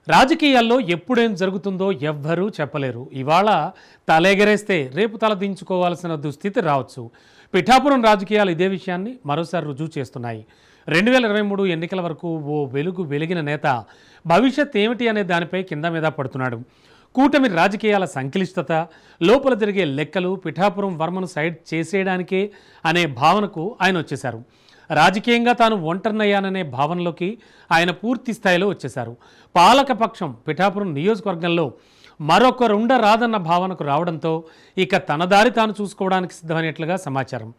రాజకీయాల్లో ఎప్పుడేం జరుగుతుందో ఎవ్వరూ చెప్పలేరు. ఇవాళ తలెగరేస్తే రేపు తల దించుకోవాల్సిన దుస్థితి రావచ్చు. పిఠాపురం రాజకీయాలు ఇదే విషయాన్ని మరోసారి రుజువు చేస్తున్నాయి. 2023 ఎన్నికల వరకు ఓ వెలుగు వెలిగిన నేత భవిష్యత్ ఏమిటి అనే దానిపై కింద మీద పడుతున్నాడు. కూటమి రాజకీయాల సంక్లిష్టత, లోపల జరిగే లెక్కలు పిఠాపురం వర్మను సైడ్ చేసేయడానికే అనే భావనకు ఆయన వచ్చేశారు. రాజకీయంగా తాను ఒంటరినయ్యాననే భావనలోకి ఆయన పూర్తి స్థాయిలో వచ్చేశారు. పాలకపక్షం పిఠాపురం నియోజకవర్గంలో మరొకరుండ రాదన్న భావనకు రావడంతో ఇక తన దారి తాను చూసుకోవడానికి సిద్ధమైనట్లుగా సమాచారం.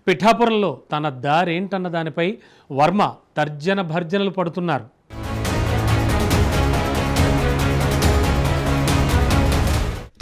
పిఠాపురంలో తన దారేంటన్న దానిపై వర్మ తర్జన భర్జనలు పడుతున్నారు.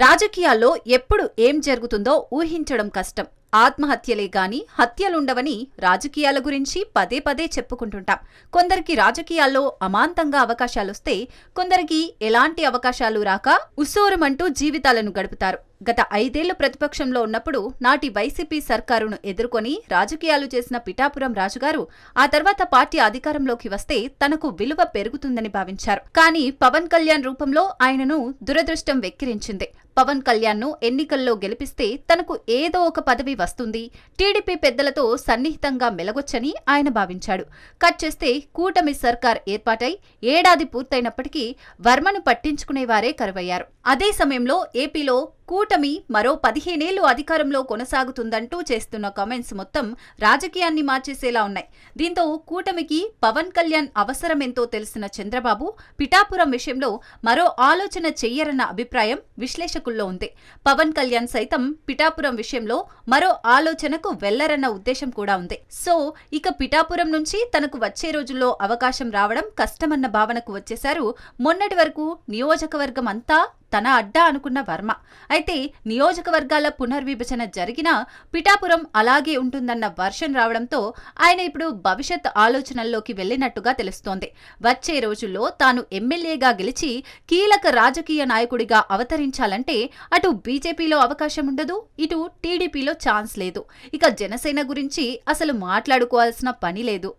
రాజకీయాల్లో ఎప్పుడు ఏం జరుగుతుందో ఊహించడం కష్టం. ఆత్మహత్యలే గాని హత్యలుండవని రాజకీయాల గురించి పదే పదే చెప్పుకుంటుంటాం. కొందరికి రాజకీయాల్లో అమాంతంగా అవకాశాలొస్తే, కొందరికి ఎలాంటి అవకాశాలు రాక ఉస్సోరమంటూ జీవితాలను గడుపుతారు. గత 5 ఏళ్లు ప్రతిపక్షంలో ఉన్నప్పుడు నాటి వైసీపీ సర్కారును ఎదుర్కొని రాజకీయాలు చేసిన పిఠాపురం రాజుగారు ఆ తర్వాత పార్టీ అధికారంలోకి వస్తే తనకు విలువ పెరుగుతుందని భావించారు. కానీ పవన్ కళ్యాణ్ రూపంలో ఆయనను దురదృష్టం వెక్కిరించింది. పవన్ కళ్యాణ్ను ఎన్నికల్లో గెలిపిస్తే తనకు ఏదో ఒక పదవి వస్తుంది, టీడీపీ పెద్దలతో సన్నిహితంగా మెలగొచ్చని ఆయన భావించాడు. కట్ చేస్తే కూటమి సర్కార్ ఏర్పాటై ఏడాది పూర్తయినప్పటికీ వర్మను పట్టించుకునేవారే కరువయ్యారు. అదే సమయంలో ఏపీలో కూటమి మరో 15 ఏళ్లు అధికారంలో కొనసాగుతుందంటూ చేస్తున్న కామెంట్స్ మొత్తం రాజకీయాన్ని మార్చేసేలా ఉన్నాయి. దీంతో కూటమికి పవన్ కళ్యాణ్ అవసరమెంతో తెలిసిన చంద్రబాబు పిఠాపురం విషయంలో మరో ఆలోచన చెయ్యరన్న అభిప్రాయం విశ్లేషకుల్లో ఉంది. పవన్ కళ్యాణ్ సైతం పిఠాపురం విషయంలో మరో ఆలోచనకు వెళ్లరన్న ఉద్దేశం కూడా ఉంది. సో ఇక పిఠాపురం నుంచి తనకు వచ్చే రోజుల్లో అవకాశం రావడం కష్టమన్న భావనకు వచ్చేశారు. మొన్నటి వరకు నియోజకవర్గం అంతా తన అడ్డా అనుకున్న వర్మ. అయితే నియోజకవర్గాల పునర్విభజన జరిగినా పిఠాపురం అలాగే ఉంటుందన్న వర్షన్ రావడంతో ఆయన ఇప్పుడు భవిష్యత్ ఆలోచనల్లోకి వెళ్లినట్టుగా తెలుస్తోంది. వచ్చే రోజుల్లో తాను ఎమ్మెల్యేగా గెలిచి కీలక రాజకీయ నాయకుడిగా అవతరించాలంటే అటు బీజేపీలో అవకాశం ఉండదు, ఇటు టీడీపీలో ఛాన్స్ లేదు. ఇక జనసేన గురించి అసలు మాట్లాడుకోవాల్సిన పని లేదు.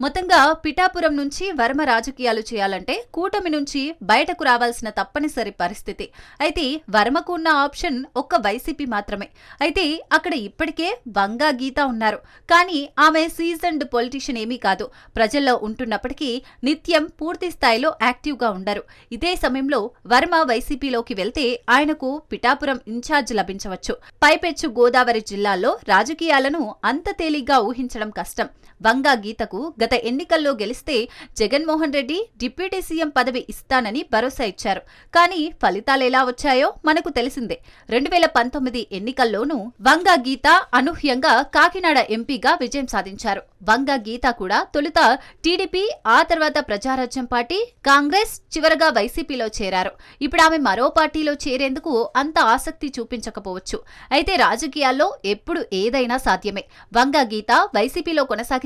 మొత్తంగా పిఠాపురం నుంచి వర్మ రాజకీయాలు చేయాలంటే కూటమి నుంచి బయటకు రావాల్సిన తప్పనిసరి పరిస్థితి. అయితే వర్మకు ఉన్న ఆప్షన్ ఒక్క వైసీపీ మాత్రమే. అయితే అక్కడ ఇప్పటికే వంగా గీత ఉన్నారు. కానీ ఆమె సీజన్డ్ పొలిటీషియన్ ఏమీ కాదు. ప్రజల్లో ఉంటున్నప్పటికీ నిత్యం పూర్తి స్థాయిలో యాక్టివ్గా ఉండరు. ఇదే సమయంలో వర్మ వైసీపీలోకి వెళ్తే ఆయనకు పిఠాపురం ఇన్ఛార్జ్ లభించవచ్చు. పైపెచ్చు గోదావరి జిల్లాల్లో రాజకీయాలను అంత తేలిగ్గా ఊహించడం కష్టం. వంగా గీతకు గత ఎన్నికల్లో గెలిస్తే జగన్మోహన్ రెడ్డి డిప్యూటీ సీఎం పదవి ఇస్తానని భరోసా ఇచ్చారు. కానీ ఫలితాలెలా వచ్చాయో మనకు తెలిసిందే. 2019 ఎన్నికల్లోనూ వంగా గీత అనూహ్యంగా కాకినాడ ఎంపీగా విజయం సాధించారు. వంగా గీత కూడా తొలుత టీడీపీ, ఆ తర్వాత ప్రజారాజ్యం పార్టీ, కాంగ్రెస్, చివరగా వైసీపీలో చేరారు. ఇప్పుడు ఆమె మరో పార్టీలో చేరేందుకు అంత ఆసక్తి చూపించకపోవచ్చు. అయితే రాజకీయాల్లో ఎప్పుడు ఏదైనా సాధ్యమే. వంగా గీత వైసీపీలో కొనసాగితే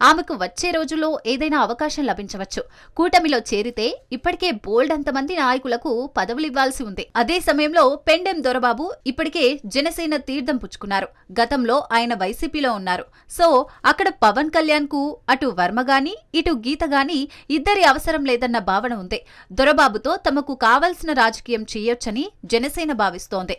ఆమెకు వచ్చే రోజుల్లో ఏదైనా అవకాశం లభించవచ్చు. కూటమిలో చేరితే ఇప్పటికే బోల్డ్ అంతమంది నాయకులకు పదవులివ్వాల్సి ఉంది. అదే సమయంలో పెండెం దొరబాబు ఇప్పటికే జనసేన తీర్థం పుచ్చుకున్నారు. గతంలో ఆయన వైసీపీలో ఉన్నారు. సో అక్కడ పవన్ కళ్యాణ్ కు అటు వర్మ గాని ఇటు గీత గాని ఇద్దరి అవసరం లేదన్న భావన ఉంది. దొరబాబుతో తమకు కావలసిన రాజకీయం చేయొచ్చని జనసేన భావిస్తోంది.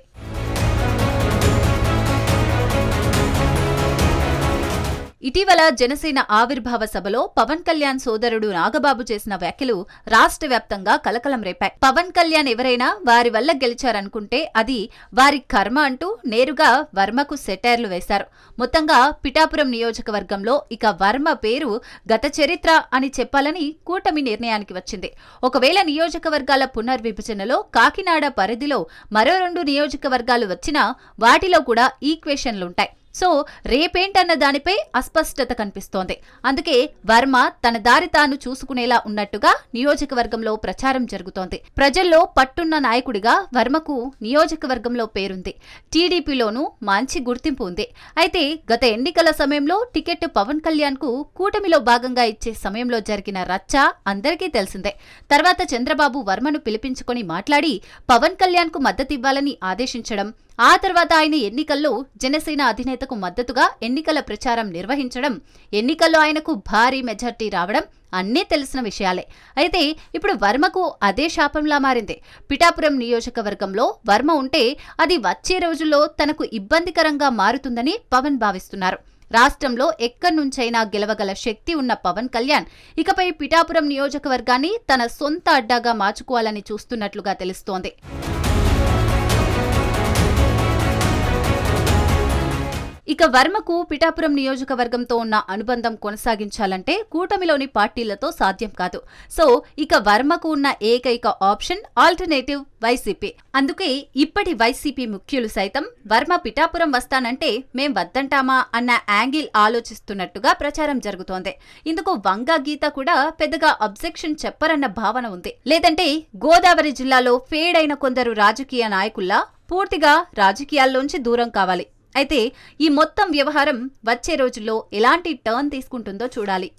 ఇటీవల జనసేన ఆవిర్భావ సభలో పవన్ కళ్యాణ్ సోదరుడు నాగబాబు చేసిన వ్యాఖ్యలు రాష్ట్ర వ్యాప్తంగా కలకలం రేపాయి. పవన్ కళ్యాణ్ ఎవరైనా వారి వల్ల గెలిచారనుకుంటే అది వారి కర్మ అంటూ నేరుగా వర్మకు సెటైర్లు వేశారు. మొత్తంగా పిఠాపురం నియోజకవర్గంలో ఇక వర్మ పేరు గత చరిత్ర అని చెప్పాలని కూటమి నిర్ణయానికి వచ్చింది. ఒకవేళ నియోజకవర్గాల పునర్విభజనలో కాకినాడ పరిధిలో మరో 2 నియోజకవర్గాలు వచ్చినా వాటిలో కూడా ఈక్వేషన్లుంటాయి. సో రేపేంటన్న దానిపై అస్పష్టత కనిపిస్తోంది. అందుకే వర్మ తన దారి తాను చూసుకునేలా ఉన్నట్టుగా నియోజకవర్గంలో ప్రచారం జరుగుతోంది. ప్రజల్లో పట్టున్న నాయకుడిగా వర్మకు నియోజకవర్గంలో పేరుంది. టీడీపీలోనూ మంచి గుర్తింపు ఉంది. అయితే గత ఎన్నికల సమయంలో టికెట్ పవన్ కళ్యాణ్ కు కూటమిలో భాగంగా ఇచ్చే సమయంలో జరిగిన రచ్చ అందరికీ తెలిసిందే. తర్వాత చంద్రబాబు వర్మను పిలిపించుకొని మాట్లాడి పవన్ కళ్యాణ్ కు మద్దతివ్వాలని ఆదేశించడం, ఆ తర్వాత ఆయన ఎన్నికల్లో జనసేన అధినేతకు మద్దతుగా ఎన్నికల ప్రచారం నిర్వహించడం, ఎన్నికల్లో ఆయనకు భారీ మెజార్టీ రావడం అన్నీ తెలిసిన విషయాలే. అయితే ఇప్పుడు వర్మకు అదే శాపంలా మారింది. పిఠాపురం నియోజకవర్గంలో వర్మ ఉంటే అది వచ్చే రోజుల్లో తనకు ఇబ్బందికరంగా మారుతుందని పవన్ భావిస్తున్నారు. రాష్ట్రంలో ఎక్కడి నుంచైనా గెలవగల శక్తి ఉన్న పవన్ కళ్యాణ్ ఇకపై పిఠాపురం నియోజకవర్గాన్ని తన సొంత అడ్డాగా మార్చుకోవాలని చూస్తున్నట్లుగా తెలుస్తోంది. ఇక వర్మకు పిఠాపురం నియోజకవర్గంతో ఉన్న అనుబంధం కొనసాగించాలంటే కూటమిలోని పార్టీలతో సాధ్యం కాదు. సో ఇక వర్మకు ఉన్న ఏకైక ఆప్షన్ ఆల్టర్నేటివ్ వైసీపీ. అందుకే ఇప్పటి వైసీపీ ముఖ్యులు సైతం వర్మ పిఠాపురం వస్తానంటే మేం వద్దంటామా అన్న యాంగిల్ ఆలోచిస్తున్నట్టుగా ప్రచారం జరుగుతోంది. ఇందుకు వంగా గీత కూడా పెద్దగా అబ్జెక్షన్ చెప్పరన్న భావన ఉంది. లేదంటే గోదావరి జిల్లాలో ఫేడ్ అయిన కొందరు రాజకీయ నాయకుల్లా పూర్తిగా రాజకీయాల్లోంచి దూరం కావాలి. అయితే ఈ మొత్తం వ్యవహారం వచ్చే రోజుల్లో ఎలాంటి టర్న్ తీసుకుంటుందో చూడాలి.